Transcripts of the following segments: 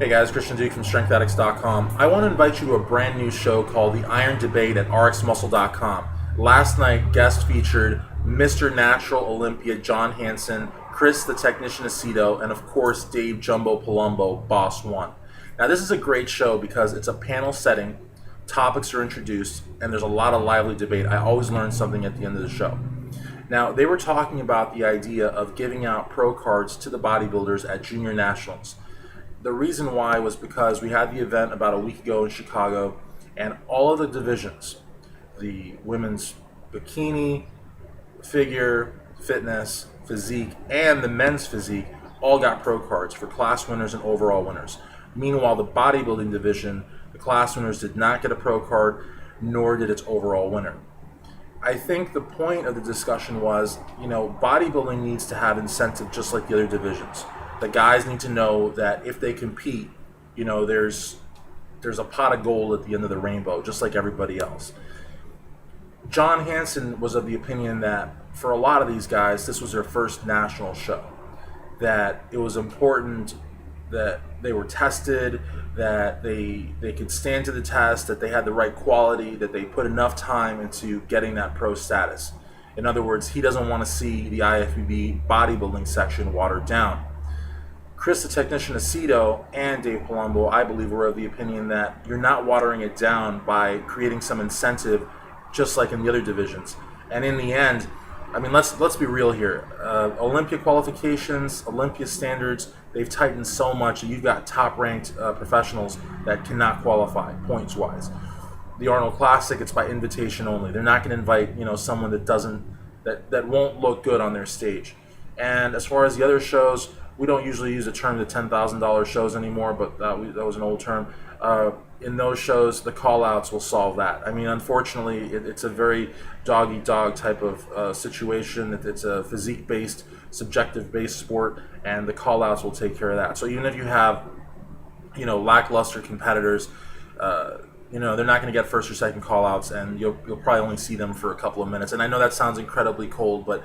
Hey guys, Christian Duke from StrengthAddicts.com. I want to invite you to a brand new show called The Iron Debate at RxMuscle.com. Last night, guest featured Mr. Natural Olympia John Hansen, Chris the Technician Aceto, and of course Dave Jumbo Palumbo, Boss One. Now this is a great show because it's a panel setting, topics are introduced, and there's a lot of lively debate. I always learn something at the end of the show. Now, they were talking about the idea of giving out pro cards to the bodybuilders at Junior Nationals. The reason why was because we had the event about a week ago in Chicago, and all of the divisions, the women's bikini, figure, fitness, physique, and the men's physique, all got pro cards for class winners and overall winners. Meanwhile, the bodybuilding division, the class winners did not get a pro card, nor did its overall winner. I think the point of the discussion was, bodybuilding needs to have incentive just like the other divisions. The guys need to know that if they compete, there's a pot of gold at the end of the rainbow, just like everybody else. John Hansen was of the opinion that for a lot of these guys, this was their first national show, that it was important that they were tested, that they could stand to the test, that they had the right quality, that they put enough time into getting that pro status. In other words, he doesn't want to see the IFBB bodybuilding section watered down. Chris the Technician Aceto and Dave Palumbo, I believe, were of the opinion that you're not watering it down by creating some incentive just like in the other divisions. And in the end, let's be real here. Olympia qualifications, Olympia standards, they've tightened so much that you've got top-ranked professionals that cannot qualify points-wise. The Arnold Classic, it's by invitation only. They're not going to invite someone that won't look good on their stage. And as far as the other shows, we don't usually use the term the $10,000 shows anymore, but that was an old term. In those shows, the call-outs will solve that. Unfortunately, it's a very dog-eat-dog type of situation. It's a physique-based, subjective-based sport, and the call-outs will take care of that. So even if you have, lackluster competitors, they're not going to get first or second call-outs, and you'll probably only see them for a couple of minutes. And I know that sounds incredibly cold, but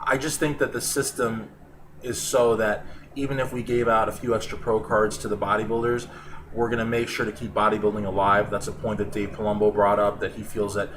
I just think that the system is so that even if we gave out a few extra pro cards to the bodybuilders, we're going to make sure to keep bodybuilding alive. That's a point that Dave Palumbo brought up, that he feels that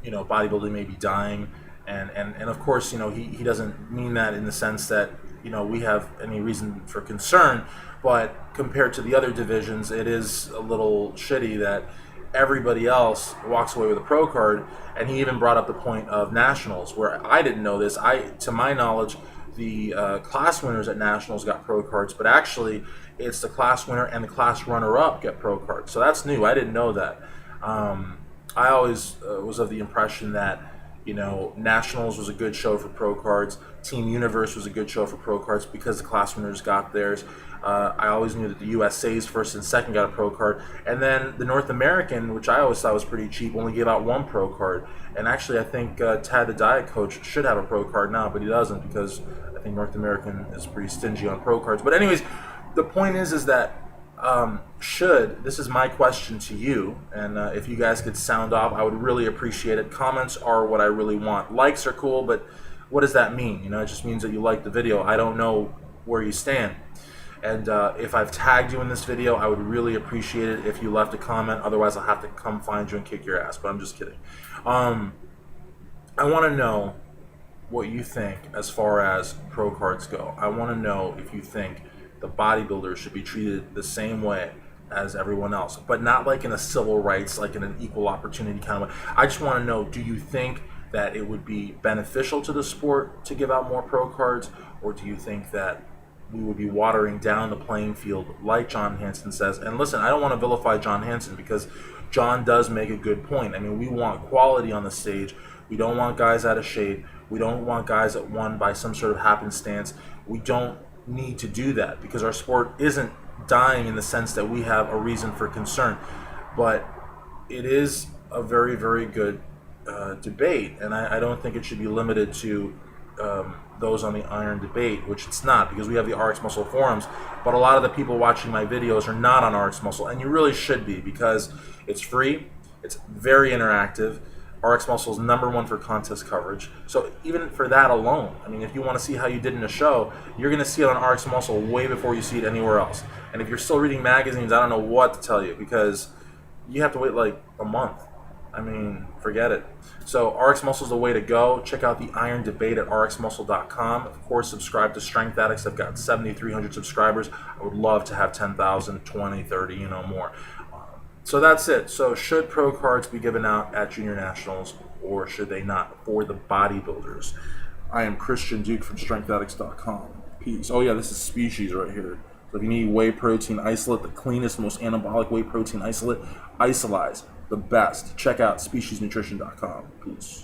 bodybuilding may be dying, and of course he doesn't mean that in the sense that we have any reason for concern, but compared to the other divisions, it is a little shitty that everybody else walks away with a pro card. And he even brought up the point of nationals, where I didn't know this. To my knowledge, the class winners at nationals got pro cards, but actually it's the class winner and the class runner-up get pro cards. So that's new. I didn't know that. I always was of the impression that nationals was a good show for pro cards. Team Universe was a good show for pro cards because the class winners got theirs. I always knew that the USA's first and second got a pro card, and then the North American, which I always thought was pretty cheap, only gave out one pro card. And actually, I think Tad the Diet Coach should have a pro card now, but he doesn't because I think North American is pretty stingy on pro cards. But anyways, the point is that this is my question to you, and if you guys could sound off, I would really appreciate it. Comments are what I really want. Likes are cool, but what does that mean? It just means that you like the video. I don't know where you stand. And if I've tagged you in this video, I would really appreciate it if you left a comment. Otherwise, I'll have to come find you and kick your ass, but I'm just kidding. I want to know what you think as far as pro cards go. I want to know if you think the bodybuilders should be treated the same way as everyone else, but not like in a civil rights, like in an equal opportunity kind of way. I just want to know, do you think that it would be beneficial to the sport to give out more pro cards, or do you think that we would be watering down the playing field like John Hansen says? And listen, I don't want to vilify John Hansen because John does make a good point. We want quality on the stage. We don't want guys out of shape. We don't want guys that won by some sort of happenstance. We don't need to do that because our sport isn't dying in the sense that we have a reason for concern. But it is a very, very good debate, and I don't think it should be limited to those on the Iron Debate, which it's not, because we have the RX Muscle forums, but a lot of the people watching my videos are not on RX Muscle, and you really should be, because it's free, it's very interactive, RX Muscle is #1 for contest coverage. So even for that alone, I mean, if you want to see how you did in a show, you're going to see it on RX Muscle way before you see it anywhere else. And if you're still reading magazines, I don't know what to tell you, because you have to wait like a month. I mean, forget it. So RX Muscle is the way to go. Check out the Iron Debate at rxmuscle.com. Of course, subscribe to Strength Addicts. I've got 7,300 subscribers. I would love to have 10,000, 20, 30, more. So that's it. So should pro cards be given out at Junior Nationals, or should they not, for the bodybuilders? I am Christian Duke from StrengthAddicts.com. Peace. Oh yeah, this is Species right here. So if you need whey protein isolate, the cleanest, most anabolic whey protein isolate, Isolize, the best. Check out SpeciesNutrition.com. Peace.